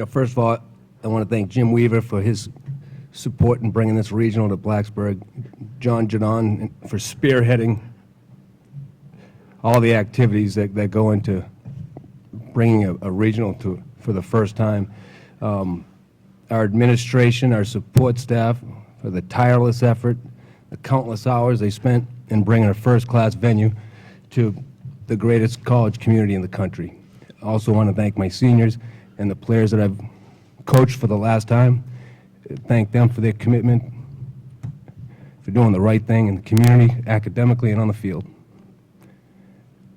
First of all, I want to thank Jim Weaver for his support in bringing this regional to Blacksburg, John Jadon for spearheading all the activities that go into bringing a regional for the first time. Our administration, our support staff, for the tireless effort, the countless hours they spent in bringing a first-class venue to the greatest college community in the country. I also want to thank my seniors and the players that I've coached for the last time. Thank them for their commitment, for doing the right thing in the community, academically, and on the field.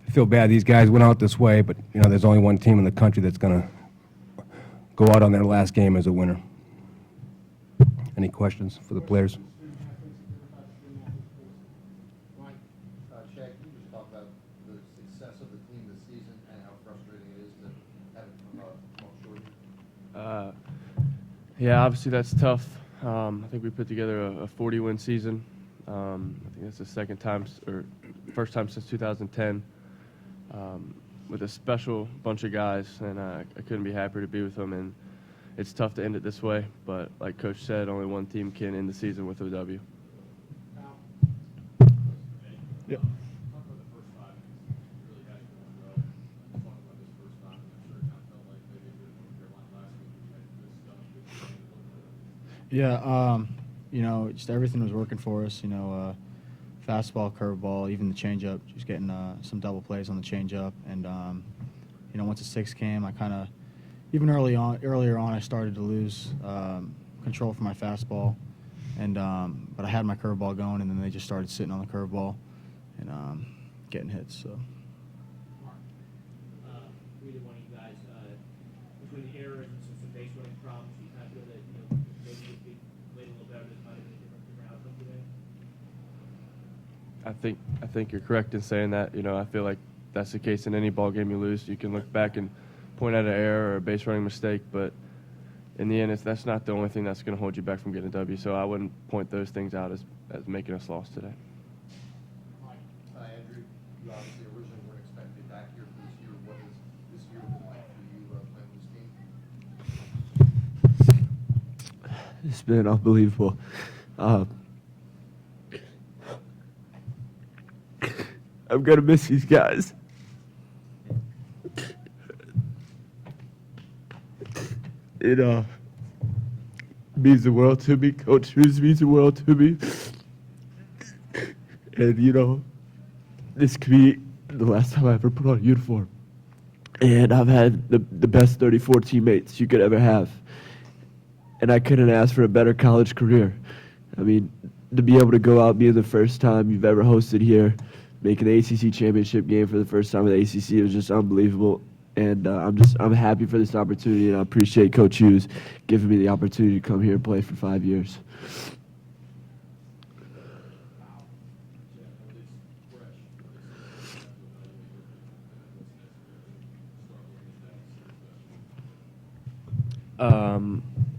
I feel bad these guys went out this way, but there's only one team in the country that's going to go out on their last game as a winner. Any questions for the players? Shaq, can you just talk about the success of the team this season and how frustrating it is to have it come short? Yeah, obviously that's tough. I think we put together a 40-win season. I think that's the first time since 2010, with a special bunch of guys, and I couldn't be happier to be with them. And it's tough to end it this way, but like Coach said, only one team can end the season with a W. Yeah. Yeah, just everything was working for us. Fastball, curveball, even the changeup. Just getting some double plays on the changeup, and once the sixth came, I kind of, even earlier on, I started to lose control for my fastball, and but I had my curveball going, and then they just started sitting on the curveball and getting hits. So. Either one of you guys, between the errors and some base running problems, you kind of feel that maybe if you played a little better, this might have been a different outcome today. I think you're correct in saying that. I feel like that's the case in any ball game you lose. You can look back and point out an error or a base running mistake, but in the end, that's not the only thing that's going to hold you back from getting a W. So I wouldn't point those things out as making us lost today. Andrew, you obviously originally weren't expected back here for this year. What has this year been like for you playing this team? It's been unbelievable. I'm going to miss these guys. It means the world to me. Coach means the world to me. And, this could be the last time I ever put on a uniform. And I've had the best 34 teammates you could ever have. And I couldn't ask for a better college career. I mean, to be able to go out being the first time you've ever hosted here, making the ACC championship game for the first time in the ACC, it was just unbelievable. And I'm happy for this opportunity, and I appreciate Coach Hughes giving me the opportunity to come here and play for 5 years.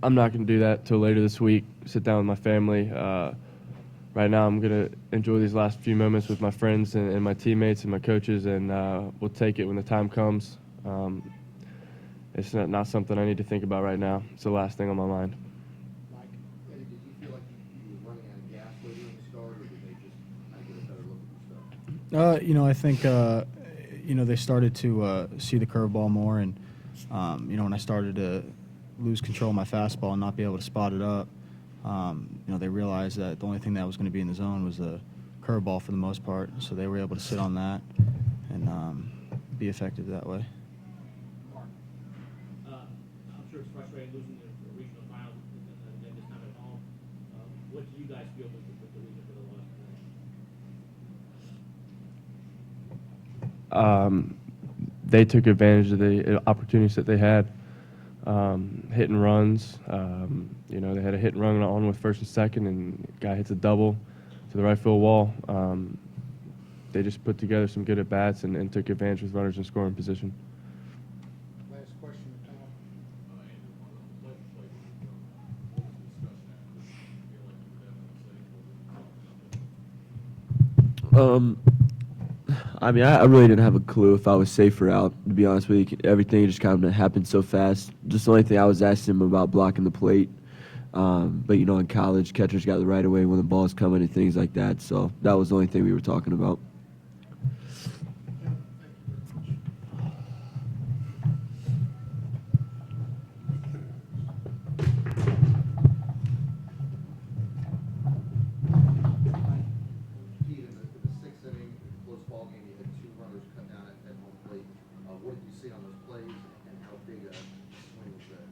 I'm not going to do that till later this week, sit down with my family. Right now I'm going to enjoy these last few moments with my friends and my teammates and my coaches, and we'll take it when the time comes. It's not something I need to think about right now. It's the last thing on my mind. Mike, did you feel like you were running out of gas later in the start, or did they just get a better look at the stuff? I think, they started to see the curveball more, and, when I started to lose control of my fastball and not be able to spot it up, they realized that the only thing that was going to be in the zone was the curveball for the most part, so they were able to sit on that and be effective that way. I'm sure it's frustrating losing the regional final and this time at home. What do you guys feel with the reason for the loss today? They took advantage of the opportunities that they had, hit and runs. They had a hit and run on with first and second, and the guy hits a double to the right field wall. They just put together some good at-bats and took advantage with runners in scoring position. Last question, I really didn't have a clue if I was safe or out. to be honest with you. Everything just kind of happened so fast. Just the only thing I was asking him about blocking the plate. But, you know, in college, catchers got the right of way when the ball's coming and things like that. So that was the only thing we were talking about. Pete, in the sixth inning, close ball game, you had two runners cut down at home plate. What did you see on those plays, and how big a swing was that?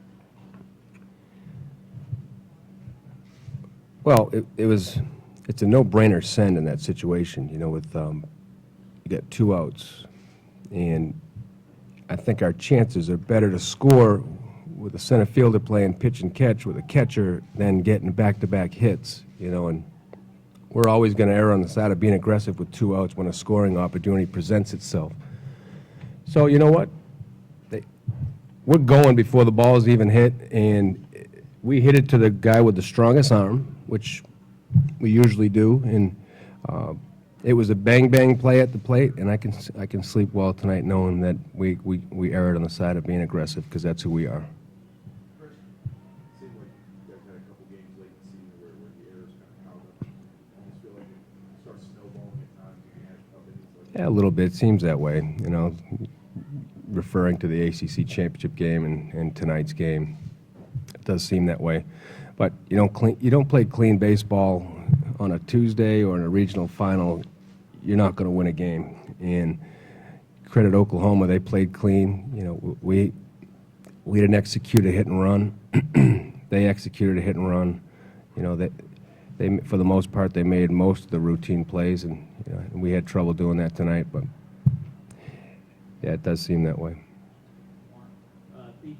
Well, it's a no-brainer send in that situation, you know, with, you got 2 outs. And I think our chances are better to score with a center fielder playing pitch and catch with a catcher than getting back-to-back hits, you know, and we're always going to err on the side of being aggressive with 2 outs when a scoring opportunity presents itself. So, you know what? We're going before the ball is even hit, and we hit it to the guy with the strongest arm, which we usually do, and it was a bang-bang play at the plate, and I can sleep well tonight knowing that we erred on the side of being aggressive, because that's who we are. Chris, it seemed like you guys had a couple games late in the season where the errors kind of piled up. Almost feel like it starts snowballing at times when you have up innings like that. Yeah, a little bit. Seems that way, you know, referring to the ACC championship game and tonight's game. It does seem that way. But you don't play clean baseball on a Tuesday or in a regional final, you're not going to win a game. And credit Oklahoma, they played clean. You know, we didn't execute a hit and run. They executed a hit and run. You know, they for the most part, they made most of the routine plays, and, you know, and we had trouble doing that tonight. But yeah, it does seem that way. Pete,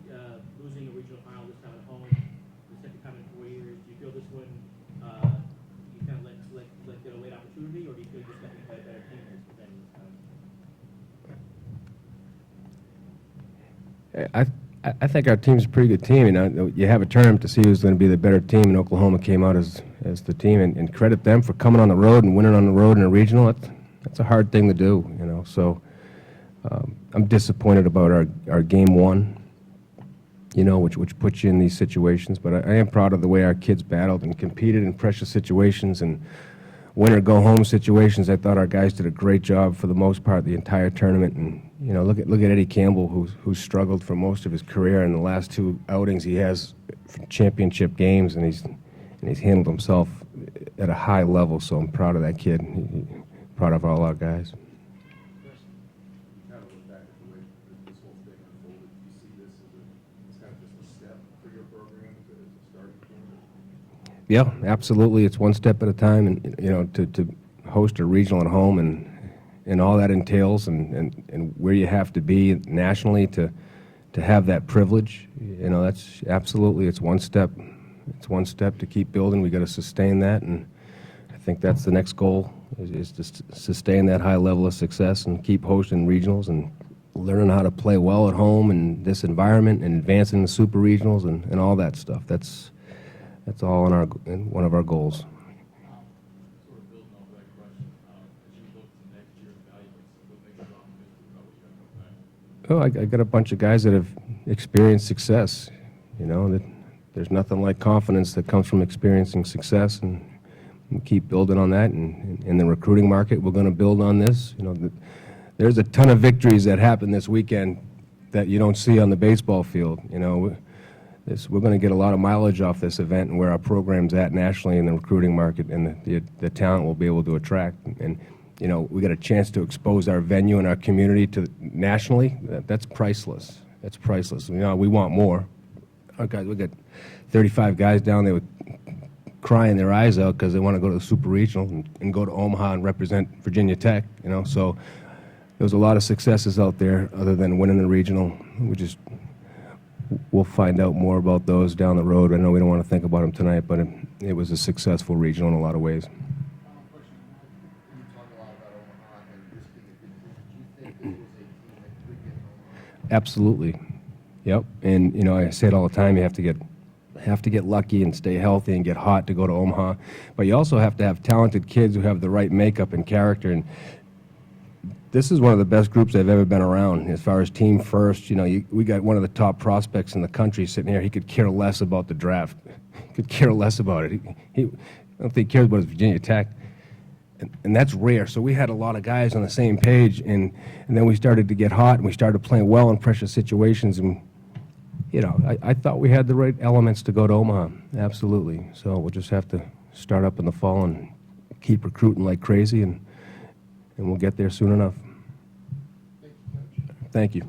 losing a regional final this time at home, the second time in 4 years, do you feel this one, you kind of let get a late opportunity, or do you feel just that we play a better team than this time? I think our team's a pretty good team. You know, you have a tournament to see who's going to be the better team, and Oklahoma came out as the team, and credit them for coming on the road and winning on the road in a regional. That's a hard thing to do, you know. So I'm disappointed about our game one, you know, which puts you in these situations. But I am proud of the way our kids battled and competed in pressure situations and win or go home situations. I thought our guys did a great job for the most part the entire tournament. And you know, look at Eddie Campbell, who struggled for most of his career. In the last 2 outings he has for championship games, and he's handled himself at a high level. So I'm proud of that kid. Proud of all our guys. Kind of look back at the way this whole thing unfolded. Do you see this as kind of just a step for your program as a starting point? Yeah, absolutely. It's one step at a time, and you know, to host a regional at home and all that entails, and where you have to be nationally to have that privilege. You know, that's absolutely, it's one step. It's one step to keep building. We got to sustain that, and I think that's the next goal is to sustain that high level of success and keep hosting regionals and learning how to play well at home in this environment and advancing the super regionals and all that stuff. That's all in one of our goals. Sort of building off of that question, as you look to next year and evaluate, what makes you optimistic about what you got coming back? Oh, I got a bunch of guys that have experienced success. You know, that there's nothing like confidence that comes from experiencing success, and we keep building on that. And in the recruiting market, we're going to build on this. You know, there's a ton of victories that happened this weekend that you don't see on the baseball field. You know, we're going to get a lot of mileage off this event and where our program's at nationally in the recruiting market, and the talent we'll be able to attract. And you know, we got a chance to expose our venue and our community to nationally. That's priceless. That's priceless. You know, we want more. Our guys, we got 35 guys down there crying their eyes out because they want to go to the super regional and go to Omaha and represent Virginia Tech. You know, so there's a lot of successes out there other than winning the regional. We'll find out more about those down the road. I know we don't want to think about them tonight, but it was a successful regional in a lot of ways. Final question. You talk a lot about Omaha and this being a good team. Do you think this was a team that could get Omaha? Absolutely. Yep. And you know, I say it all the time, you have to get lucky and stay healthy and get hot to go to Omaha. But you also have to have talented kids who have the right makeup and character. And This is one of the best groups I've ever been around as far as team first. You know, we got one of the top prospects in the country sitting here. He could care less about the draft. He could care less about it. I don't think he cares about his Virginia Tech. And that's rare. So we had a lot of guys on the same page, and then we started to get hot, and we started playing well in pressure situations. And, you know, I thought we had the right elements to go to Omaha, absolutely. So we'll just have to start up in the fall and keep recruiting like crazy, and we'll get there soon enough. Thank you.